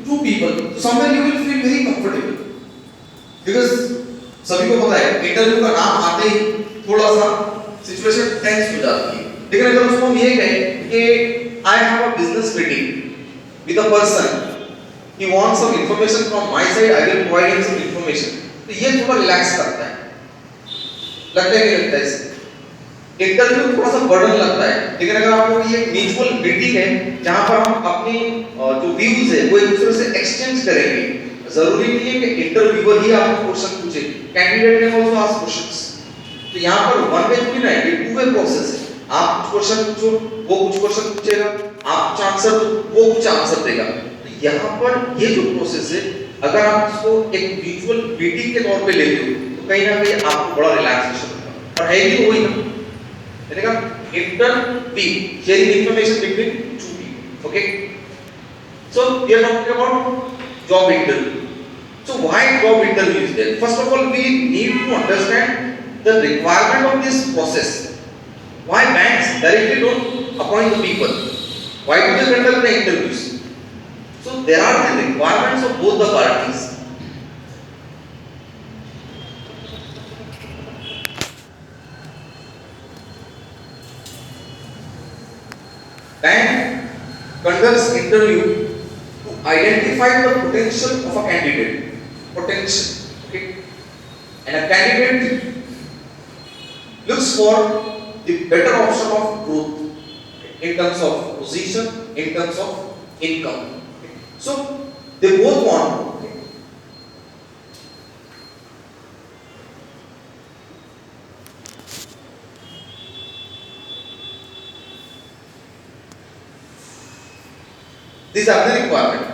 two people, so somewhere you will feel very comfortable because सभी को पता है इंटरव्यू का नाम आते ही थोड़ा सा सिचुएशन टेंस हो जाती है, लेकिन अगर उसको हम ये कहें कि I have a business meeting with a person, he wants some information from my side, I will provide him some information, तो ये थोड़ा रिलैक्स करता है, लगता है कि लगता है इससे इंटरव्यू थोड़ा सा बर्डन लगता है। लेकिन अगर आप लोग ये म्यूचुअल मीटिंग है जहां पर हम अपनी जो व्यूज है वो एक दूसरे से एक्सचेंज करेंगे, जरूरी नहीं है कि इंटरव्यूअर ही आपको क्वेश्चन पूछे, candidate can also ask questions. तो यहां पर वन वे थोड़ी ना है, ये टू वे प्रोसेस है, आप कुछ क्वेश्चन पूछो, वो कुछ क्वेश्चन पूछेगा, आप कुछ आंसर दो, वो कुछ आंसर देगा। तो यहां पर ये जो प्रोसेस है अगर आप इसको एक म्यूचुअल मीटिंग के तौर पे लेते हो तो कहीं ना कहीं आपको बड़ा रिलैक्सेशन होगा, और है भी वही ना, interview, sharing information between two people. Okay, so we are talking about job interview. So why job interview is there? First of all, we need to understand the requirement of this process. Why banks directly don't appoint the people? Why do they conduct the interviews? So there are the requirements of both the parties. Bank conducts interview to identify the potential of a candidate. Potential, okay? And a candidate looks for the better option of growth in terms of position, in terms of income. Okay? So they both want. These are the requirements.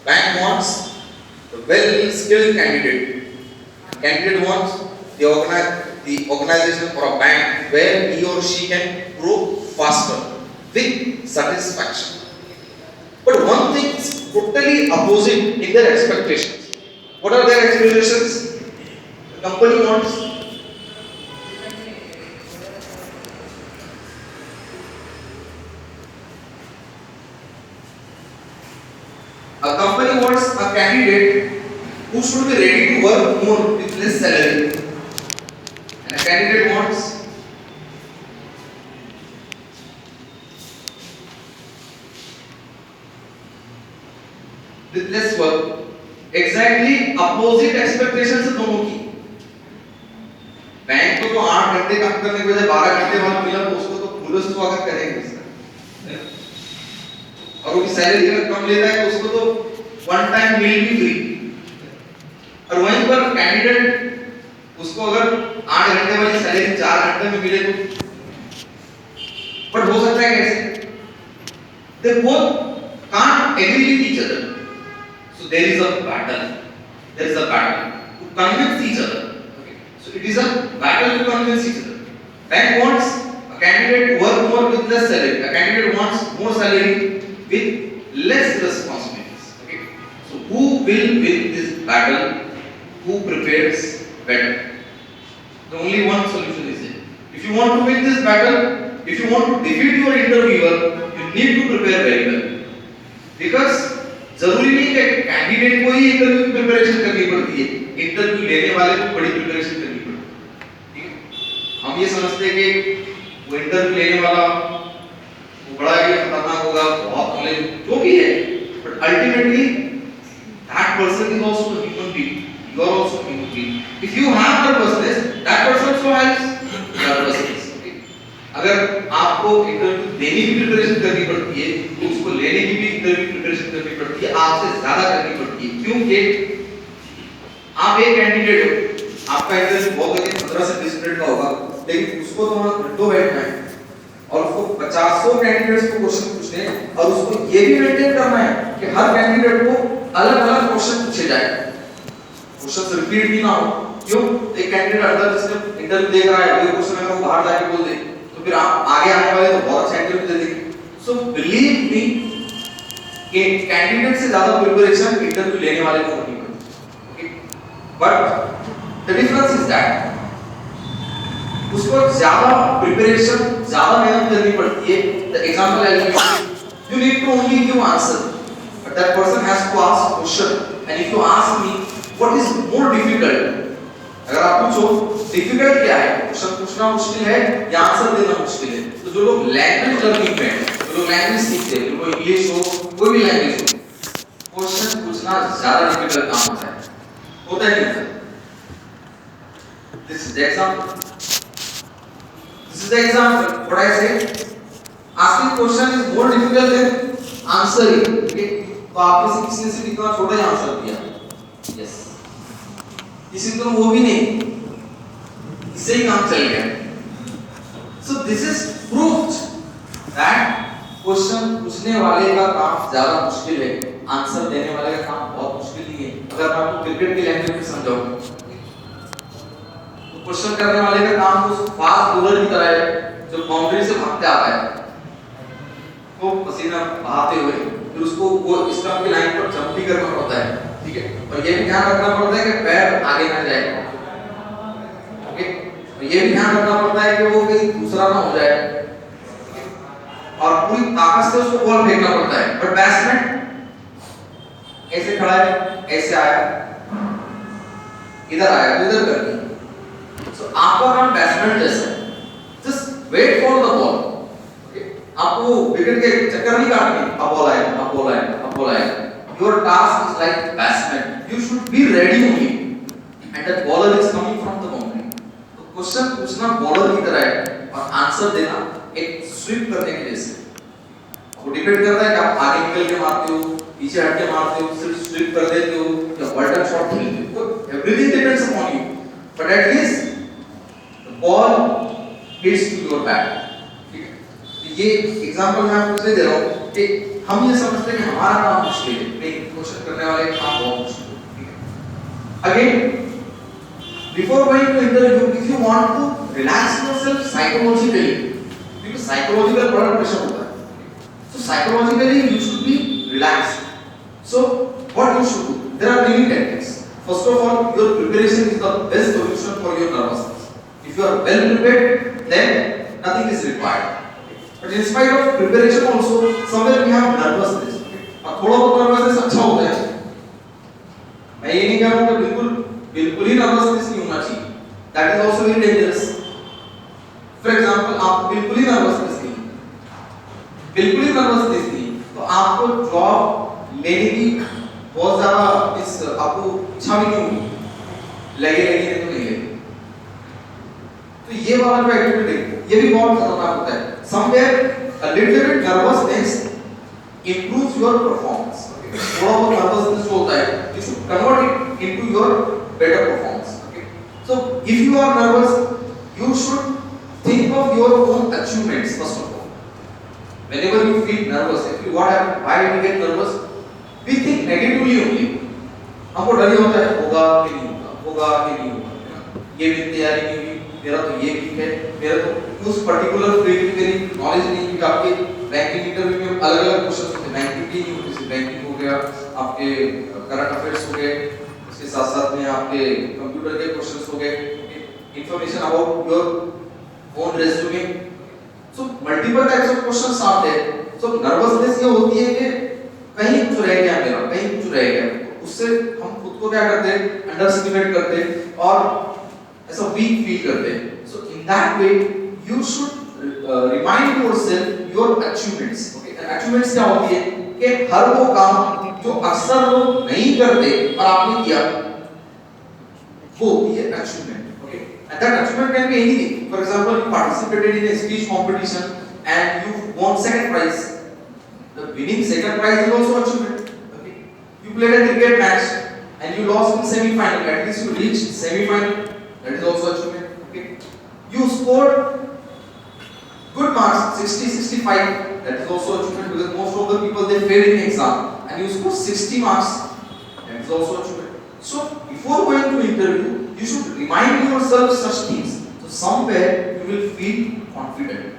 Bank wants a well-skilled candidate. Candidate wants the organization or a bank where he or she can grow faster with satisfaction. But one thing is totally opposite in their expectations. What are their expectations? The company wants a candidate who should be ready to work more with less salary, and a candidate wants with less work. Exactly opposite expectations है दोनों की। Bank को तो 8 घंटे काम करने के बजाय 12 घंटे वाला मिला तो उसको तो फुल स्वागत करेंगे उसका, और वो सैलरी अगर कम लेता है तो उसको तो वन टाइम मील भी फ्री। और वहीं पर कैंडिडेट उसको अगर 8 घंटे वाली सैलरी 4 घंटे में मिले तो, बट हो सकता है कैसे? They both can't agree with each other. So there is a battle. There is a battle to convince each other. Okay. So it is a battle to convince each other. Bank wants a candidate to work more with less salary. A candidate wants more salary with less responsibilities. Okay. So who will win this battle? Who prepares better? The only one solution is it. If you want to win this battle, if you want to defeat your interviewer, you need to prepare very well. Because जरूरी नहीं कि candidate को ही interview की preparation करनी पड़ती है, interview लेने वाले को बड़ी प्रिपरेशन करनी पड़ती है। ठीक है, हम ये समझते हैं कि वो इंटरव्यू लेने वाला वो बड़ा ही खतरनाक होगा, बहुत नॉलेज जो भी है, but ultimately that person is also a human being, you are also a human being. If you have nervousness, that person also has nervousness. अगर आपको इंटरव्यू देने की प्रिपरेशन करनी पड़ती है तो उसको लेने की भी इंटरव्यू प्रिपरेशन करनी पड़ती है, आपसे ज्यादा करनी पड़ती है, क्योंकि आप एक कैंडिडेट हो, आपका इंटरव्यू बहुत अधिक 15 से 20 मिनट का होगा, लेकिन उसको तो वहां घंटों बैठना है और उसको 50 कैंडिडेट्स को क्वेश्चन पूछने हैं और उसको ये भी मेंटेन करना है कि हर कैंडिडेट को अलग-अलग क्वेश्चन पूछे जाए, क्वेश्चन रिपीट भी ना हो। क्यों? एक कैंडिडेट अंदर जिसने इंटरव्यू दे रहा है वही क्वेश्चन अगर वो बाहर जाके बोल दे तो फिर आप आगे आने वाले तो बहुत अच्छा इंटरव्यू दे देंगे। सो बिलीव मी कि कैंडिडेट से ज्यादा प्रिपरेशन इंटरव्यू लेने वाले को होनी पड़ती है, but the difference is that उसको ज्यादा प्रिपरेशन, ज्यादा मेहनत करनी पड़ती है। The example I give you, need to only give answer, but that person has has to ask question, and if you ask me what is more difficult, अगर आप पूछो डिफिकल्ट क्या है, क्वेश्चन पूछना मुश्किल है या आंसर देना मुश्किल है, तो जो लोग लैंग्वेज लर्निंग में हैं, जो लोग लैंग्वेज सीखते हैं, वो इंग्लिश हो कोई भी लैंग्वेज हो, क्वेश्चन पूछना ज्यादा डिफिकल्ट काम होता है नहीं? This is the example. This is the example. What I say, asking question is more difficult than answering. Okay? तो आप में से किसी ने सिर्फ इतना छोटा ही आंसर दिया, yes. किसी तो वो भी नहीं, इससे ही काम चल गया. So this is proved that question पूछने वाले का काम ज्यादा मुश्किल है, आंसर देने वाले का काम बहुत मुश्किल नहीं है. अगर मैं आपको क्रिकेट की लैंग्वेज में समझाऊं, तो क्वेश्चन करने वाले का काम तो फास्ट बॉलर की तरह है जो बाउंड्री से भागते आता है, तो पसीना बहाते हुए फिर उसको वो स्टंप की लाइन पर जंप भी करना पड़ता है, ठीक है, और ये भी ध्यान रखना पड़ता है कि पैर आगे ना जाए, ओके, और ये भी ध्यान रखना पड़ता है कि वो कहीं दूसरा ना हो जाए, और पूरी ताकत से उसको बॉल फेंकना पड़ता है. बट बैट्समैन ऐसे खड़ा है, ऐसे आया, इधर आया, इधर कर दिया. सो आपका काम बैट्समैन जैसा है, just wait for the ball. आपको विकेट के चक्कर नहीं काटने, अब बॉल आएगा, अब बॉल आएगा, अब बॉल आएगा. Your task is like batsman. You should be ready only, and the bowler is coming from the boundary. तो क्वेश्चन पूछना बॉलर की तरह है और आंसर देना एक स्वीप करने के जैसे. वो डिपेंड करता है कि आप आगे निकल के मारते हो, पीछे हट के मारते हो, सिर्फ स्वीप कर देते हो या वर्ल्ड शॉट खेलते हो. Everything depends upon you. But at least the ball hits to your bat. ये एग्जांपल मैं आपको इसलिए दे रहा हूँ कि हम ये समझते हैं कि हमारा काम मुश्किल है, नहीं, क्वेश्चन करने वाले का काम बहुत मुश्किल है, ठीक है. Again, before going to interview, if you want to relax yourself psychologically, क्योंकि साइकोलॉजिकल बड़ा प्रेशर होता है, so psychologically you should be relaxed. So what you should do, there are many techniques. First of all, your preparation is the best solution for your nervousness. If you are well prepared, then nothing is required. But in spite of preparation also, somewhere we have nervousness. अब थोड़ा बहुत nervousness अच्छा होता है. मैं ये नहीं कह रहा हूँ कि बिल्कुल ही nervousness नहीं होना चाहिए. That is also very dangerous. For example, आप बिल्कुल ही nervousness नहीं, तो आपको जॉब लेने की बहुत ज़्यादा आपको इच्छा भी नहीं होगी. लगे नहीं तो नहीं लगे. तो ये वाला जो एटीट्यूड है, ये भी बहुत खतरनाक होता है. Somewhere a little bit nervousness improves your performance. थोड़ा बहुत nervousness जो होता है, you should convert it into your better performance. Okay. So if you are nervous, you should think of your own achievements first of all. Whenever you feel nervous, actually what happens? Why we get nervous? We think negatively only. हमको डर ही होता है, होगा कि नहीं होगा, होगा कि नहीं होगा, ये भी तैयारी नहीं हुई, मेरा तो ये वीक है, मेरा तो उस पर्टिकुलर फील्ड में मेरी नॉलेज नहीं है. आपके बैंकिंग इंटरव्यू में अलग अलग क्वेश्चन होते हैं. बैंकिंग की नहीं होती, सिर्फ बैंकिंग हो गया, आपके करंट अफेयर्स हो गए, उसके साथ साथ में आपके कंप्यूटर के क्वेश्चंस हो गए, information about your own resume. So multiple types of questions आते हैं. सो नर्वसनेस ये होती है कि कहीं कुछ रह गया मेरा, कहीं कुछ रह गया. उससे हम खुद को क्या करते हैं, अंडर एस्टिमेट करते हैं और ऐसा वीक फील करते हैं. So in that way you should remind yourself your achievements. Okay, achievements क्या होती है कि हर वो काम जो अक्सर लोग नहीं करते और आपने किया, वो होती है achievement. Okay, and that achievement can be anything. For example, you participated in a speech competition and you won second prize. The winning second prize is also achievement. Okay, you played a cricket match and you lost in semi final, at least you reached semi final. That is also achievement. Okay, you scored good marks, 60 65, that is also achievement, because most of the people they fail in exam and you score 60 marks, that is also achievement. So before going to interview, you should remind yourself such things, so somewhere you will feel confident.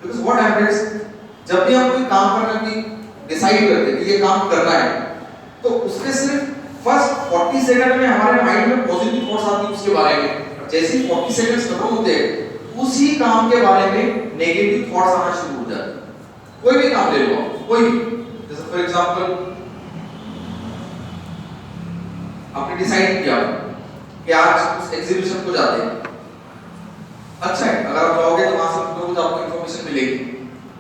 Because what happens, जब भी हम कोई काम करना की decide करते हैं कि ये काम करना है, तो उसके सिर्फ फर्स्ट 40 सेकंड में हमारे माइंड में पॉजिटिव थॉट्स आती हैं उसके बारे में. जैसे ही 40 सेकंड्स खत्म होते हैं, उसी काम के बारे में नेगेटिव थॉट्स आना शुरू हो जाते हैं. कोई भी काम ले लो, कोई भी. जैसे फॉर एग्जांपल आपने डिसाइड किया कि आज उस एग्जीबिशन को जाते हैं, अच्छा है, अगर आप जाओगे तो वहां से कुछ आपको इन्फॉर्मेशन मिलेगी।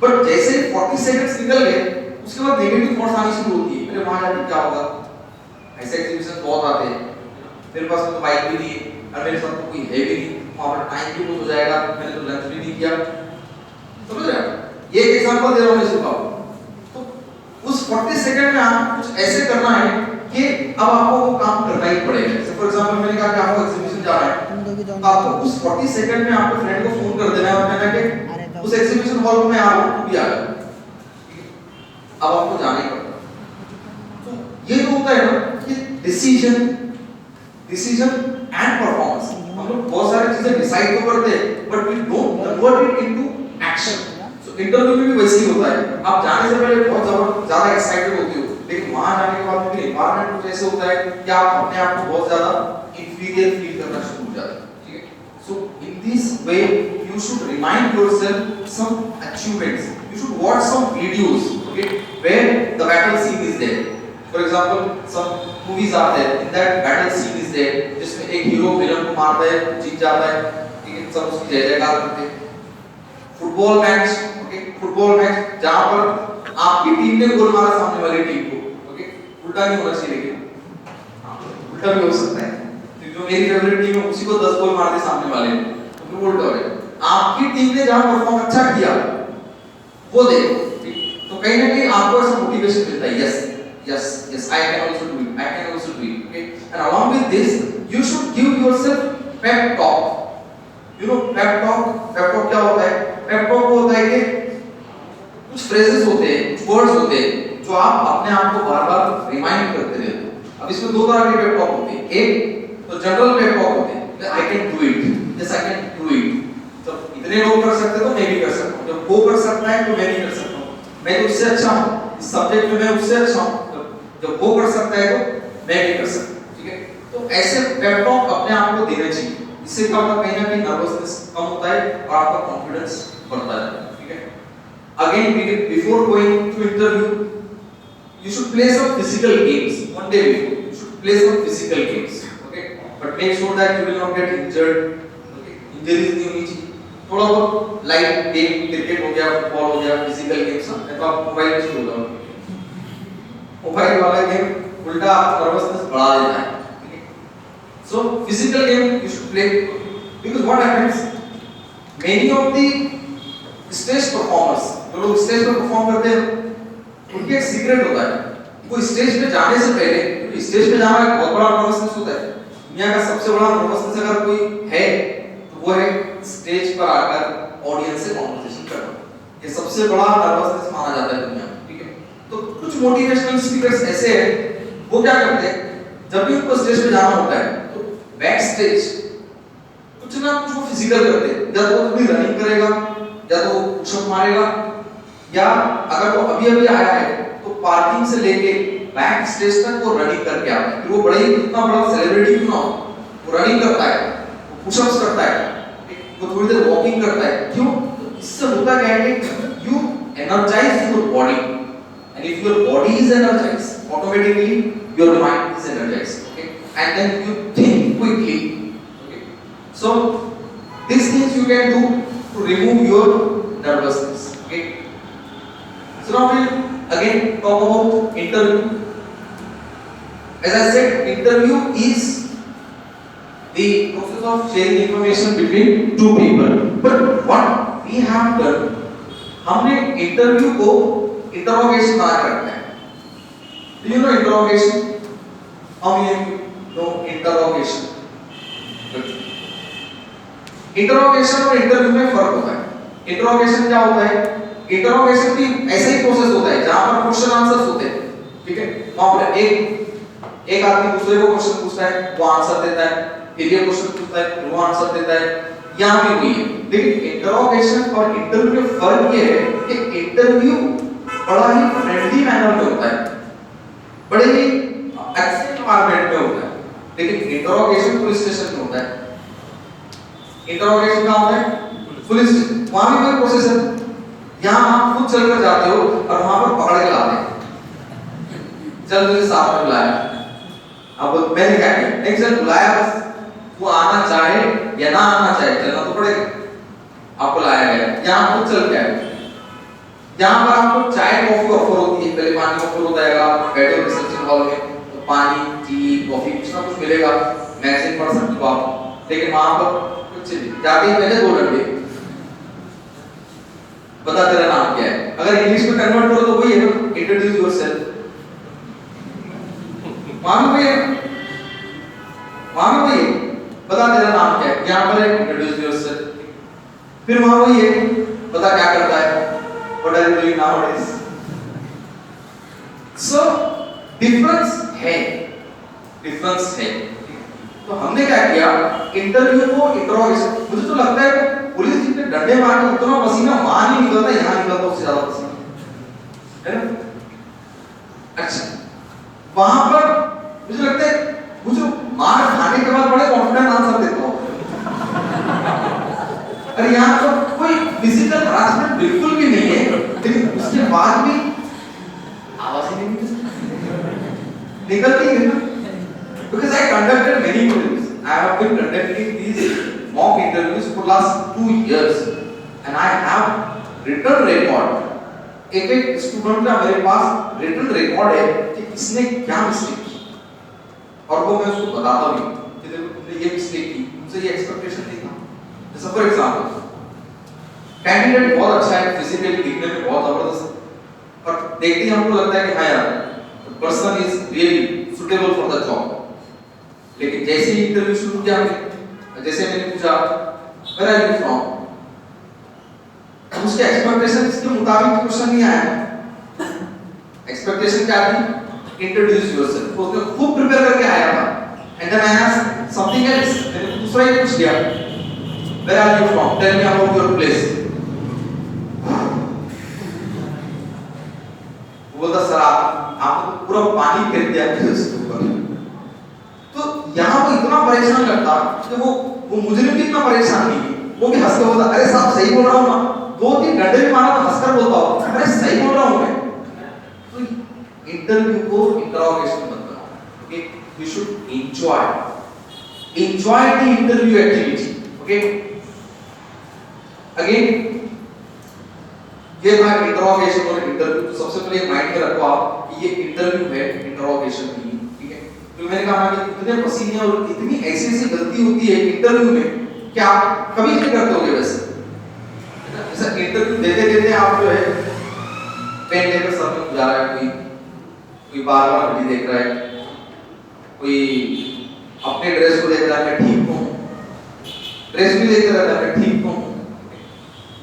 बट जैसे 40 सेकंड्स निकल गए, उसके बाद नेगेटिव थॉट्स आनी शुरू होती है, अरे वहां जाके क्या होगा, ऐसे एग्जीबिशन बहुत आते हैं, मेरे पास तो बाइक भी नहीं है और मेरे साथ तो कोई है भी नहीं, वहां पर टाइम भी बहुत हो जाएगा, मैंने तो लंच भी नहीं किया। समझ रहे हो? ये एक एग्जांपल दे रहा हूं मैं सिर्फ आपको। तो उस 40 सेकंड में आप कुछ ऐसे करना है कि अब आपको वो काम करना ही पड़ेगा। जैसे फॉर एग्जांपल मैंने कहा कि आपको एग्जीबिशन जाना है, तो आपको उस 40 सेकंड में आपके फ्रेंड को फोन कर देना है और कहना कि उस एग्जीबिशन हॉल में आ रहा हूं, तू भी आ जा। अब आपको जाना ही पड़ेगा। तो ये जो होता है ना कि डिसीजन एंड परफॉर्मेंस, हम लोग बहुत सारी चीजें डिसाइड तो करते हैं but we don't convert it into action. So interview में भी वैसे ही होता है, आप जाने से पहले बहुत ज्यादा एक्साइटेड होते हो, लेकिन वहां जाने के बाद भी एनवायरनमेंट कुछ ऐसे होता है कि आप अपने आप को बहुत ज्यादा इंफीरियर फील करना शुरू हो जाते हैं। ठीक है? So in this way you should remind yourself some achievements, you should watch some videos, okay, where the battle scene is there. For example some movies are there, in that battle scene is there, जिसमें एक hero villain को मारता है, जीत जाता है, ठीक है, सब उसकी जय जयकार करते हैं। Football match, okay, football match जहां पर आपकी टीम ने गोल मारा सामने वाली टीम को, ओके, उल्टा नहीं होना चाहिए, लेकिन हाँ, उल्टा भी हो सकता है, तो जो मेरी फेवरेट टीम है उसी को 10 गोल मार दे सामने वाले ने, तो फिर उल्टा हो जाएगा। आपकी टीम ने जहां परफॉर्म अच्छा किया वो देखो, तो कहीं ना कहीं आपको ऐसा मोटिवेशन मिलता है, yes, I can also do it, okay, and along with this you should give yourself pep talk. You know pep talk क्या होता है? pep talk वो होता है कि कुछ phrases होते हैं, कुछ words होते हैं जो आप अपने आप को बार-बार रिमाइंड करते रहते हो। अब इसमें दो तरह के pep talk होते हैं, एक तो जनरल pep talk होते हैं, I can do it, yes I can do it, तो इतने लोग कर सकते तो मैं भी कर सकता हूँ, जब वो कर सकता है तो मैं भी कर सकता हूँ, मैं तो उससे अच्छा हूँ, इस सब्जेक्ट में मैं उससे अच्छा हूँ, जब वो कर सकता है तो मैं भी कर सकता हूँ। ठीक है? तो ऐसे पेप टॉक अपने आप को देना चाहिए, इससे क्या होता है, कहीं ना कहीं नर्वसनेस कम होता है और आपका कॉन्फिडेंस बढ़ता है। ठीक है? Again before going to interview you should play some physical games, one day before you should play some physical games, okay, but make sure that you will not get injured, okay, injuries नहीं होनी चाहिए, थोड़ा बहुत light game, cricket हो गया, football हो गया, physical games, नहीं तो आप मोबाइल में खेल लो, मोबाइल वाला गेम उल्टा नर्वसनेस बढ़ा देता है। ठीक है? So physical game you should play, because what happens, many of the stage performers, जो लोग स्टेज पर परफॉर्म करते हैं, उनके एक सीक्रेट होता है, वो स्टेज पे जाने से पहले, क्योंकि स्टेज पे जाना एक बहुत बड़ा नर्वसनेस होता है, दुनिया का सबसे बड़ा नर्वसनेस अगर कोई है तो वो है स्टेज पर आकर ऑडियंस से कॉन्वर्सेशन करना, ये सबसे बड़ा नर्वसनेस माना जाता है दुनिया में। तो कुछ मोटिवेशनल स्पीकर्स ऐसे हैं, वो क्या करते हैं, जब भी उनको स्टेज पे जाना होता है तो बैक स्टेज कुछ ना कुछ वो फिजिकल करते हैं, या तो वो थोड़ी रनिंग करेगा, या तो वो पुशअप मारेगा, या अगर वो अभी अभी आया है तो पार्किंग से लेके बैक स्टेज तक वो रनिंग करके आता है। फिर वो बड़ा ही कितना बड़ा सेलिब्रिटी क्यों ना हो, वो रनिंग करता है, वो पुशअप्स करता है, वो थोड़ी देर वॉकिंग करता है। क्यों? तो इससे होता क्या है कि you energize your body, and if your body is energized, automatically your mind is energized, okay, and then you think quickly, okay. So these things you can do to remove your nervousness, okay. So now we'll again talk about interview. As I said, interview is the process of sharing information between two people, but what we have done, हमने interview को interrogation बना कर रखा है। Do you know interrogation? How many know interrogation? Interrogation और interview में फर्क होता है। इंटरोगेशन क्या होता है? इंटरोगेशन भी ऐसा ही प्रोसेस होता है जहां पर क्वेश्चन आंसर्स होते हैं, ठीक है, वहां पर एक आदमी दूसरे को क्वेश्चन पूछता है, वो आंसर देता है, फिर ये क्वेश्चन पूछता है, वो आंसर देता है, यहां भी वही है। लेकिन इंटरोगेशन और इंटरव्यू में फर्क ये है कि इंटरव्यू बड़ा ही फ्रेंडली मैनर में होता है, बड़े ही एक्सेप्ट एनवायरनमेंट में होता है, लेकिन इंटरोगेशन पुलिस स्टेशन में होता है। इंटरोगेशन कहाँ होता है? Police station. वहां भी कोई प्रोसेस है, यहाँ आप खुद चलकर जाते हो और वहां पर पकड़ के लाते हैं, चल तुझे साथ में बुलाया, अब मैंने क्या किया, एक जन बुलाया, बस वो आना चाहे या ना आना चाहे चलना तो पड़ेगा। आपको लाया गया, यहाँ पर चल के आए, यहाँ पर आपको चाय कॉफी ऑफर होती है, पहले पानी ऑफर होता है, आप बैठो रिसेप्शन हॉल में तो पानी टी कॉफी कुछ ना कुछ मिलेगा, मैगजीन पढ़ सकते हो आप। लेकिन वहां पर कुछ नहीं, जाते ही पहले 2 घंटे बता तेरा नाम क्या है, अगर इंग्लिश में कन्वर्ट करो तो वही है ना, इंट्रोड्यूस योरसेल्फ। वहां पे बता तेरा नाम क्या है, यहाँ पर है इंट्रोड्यूस योरसेल्फ। फिर वहां वही है, बता क्या करता है, what are you doing nowadays. So difference है। तो हमने क्या किया, इंटरव्यू को इंट्रोगेशन, मुझे तो लगता है पुलिस जितने डंडे मार के उतना पसीना वहां नहीं निकलता, यहाँ निकलता उससे ज्यादा पसीना, है ना। अच्छा, वहां पर मुझे लगता है वो जो मार खाने के बाद बड़े कॉन्फिडेंट आंसर देता हो। अरे यहाँ तो कोई फिजिकल हरासमेंट बिल्कुल भी नहीं है, लेकिन उसके बाद भी आवाज ही नहीं निकलती है ना। Because I conducted many interviews. I have been conducting these mock interviews for last 2 years, and I have written record. एक स्टूडेंट का मेरे पास written record है कि इसने क्या मिस्टेक की, और वो मैं उसको बताता भी कि देखो तुमने ये मिस्टेक की, तुमसे ये एक्सपेक्टेशन नहीं था। जैसे फॉर एग्जांपल, कैंडिडेट बहुत अच्छा है, फिजिकली दिखने में बहुत जबरदस्त, और देखते ही हमको लगता है कि हाँ यार person is really suitable for the job. लेकिन जैसे ही इंटरव्यू शुरू किया हमने, जैसे मैंने पूछा वेयर आर यू फ्रॉम, उसके एक्सपेक्टेशंस के मुताबिक क्वेश्चन नहीं आया। एक्सपेक्टेशन क्या थी, इंट्रोड्यूस योरसेल्फ, तो उसने खूब प्रिपेयर करके आया था, and then I asked something else, मैंने दूसरा ही पूछ लिया, where are you from, tell me about your place. वो बोलता सर आप तो पूरा पानी फेंक दिया उसके ऊपर। तो यहाँ वो इतना परेशान करता कि वो मुजरिम भी इतना परेशान नहीं है, वो भी हंसकर बोलता अरे साहब सही बोल रहा हूँ ना, 2-3 घंटे भी मारा तो हंसकर बोलता हो अरे सही बोल रहा हूँ मैं। तो इंटरव्यू को इंटरोगेशन मत बनाओ, okay, you should enjoy the interview activity, okay. Again ये था इंटरोगेशन और इंटरव्यू। तो सबसे पहले माइंड में रखो आप कि ये इंटरव्यू है, इंटरोगेशन नहीं, ठीक है। तो मैंने कहा कि इतने पसीने और इतनी ऐसी गलती होती है इंटरव्यू में कि आप कभी नहीं करते होगे वैसे। जैसे इंटरव्यू देते आप जो है पेन लेकर सर में जा रहा है, कोई बार-बार घड़ी देख रहा है, कोई अपने ड्रेस को देख रहा है मैं ठीक हूँ, ड्रेस भी देखता रहता है मैं ठीक हूँ।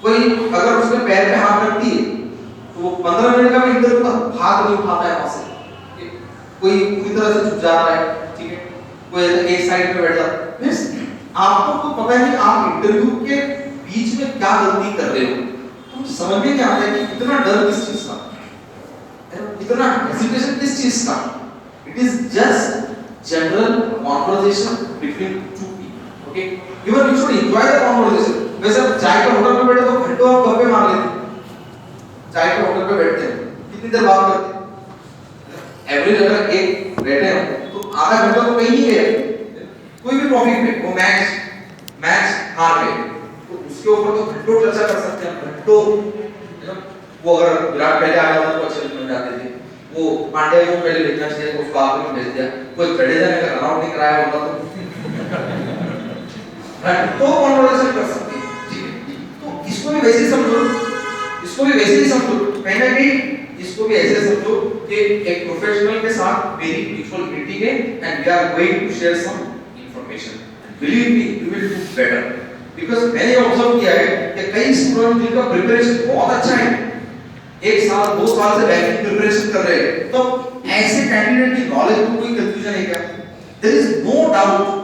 कोई अगर उसके पैर पे हाथ रखती है तो वो 15 मिनट का भी इंटरव्यू का हाथ नहीं उठाता है वहां से, कोई पूरी तरह से झुक जाता है, ठीक है, कोई एक साइड पे बैठ जाता है। आपको तो पता है कि आप इंटरव्यू के बीच में क्या गलती कर रहे हो, तो समझ में नहीं आता है कि इतना डर किस चीज का, इतना हेजिटेशन किस चीज का। It is just general conversation between two people, okay. Even you should enjoy the conversation. वैसे चाय के होटल पे बैठे तो घंटों आप गप्पे मार लेते, चाय के होटल पे बैठते हैं कितनी देर बात करते हैं, एवरेज अगर एक बैठे हैं तो आधा घंटा तो कहीं नहीं गए, कोई भी टॉपिक पे, वो मैच हार गए तो उसके ऊपर तो घंटों चर्चा कर सकते हैं, घंटों। वो अगर विराट पहले आ जाता तो अच्छे बन जाते थे, वो पांड्या को पहले भेजना चाहिए, उसको आखिर में भेज दिया, कोई जडेजा ने अगर रन आउट नहीं कराया होता तो कन्वर्सेशन कर सकते हैं, ठीक है। तो इसको भी वैसे ही समझो, इसको भी वैसे ही समझो, कहीं ना कहीं इसको भी ऐसे समझो कि एक प्रोफेशनल के साथ मेरी म्यूचुअल मीटिंग है and we are going to share some information, believe me you will do better. Because मैंने ऑब्जर्व किया है कि कई स्टूडेंट जिनका प्रिपरेशन बहुत अच्छा है, 1 साल 2 साल से बैंकिंग प्रिपरेशन कर रहे हैं, तो ऐसे कैंडिडेट की नॉलेज में कोई कंफ्यूजन है क्या? There is no doubt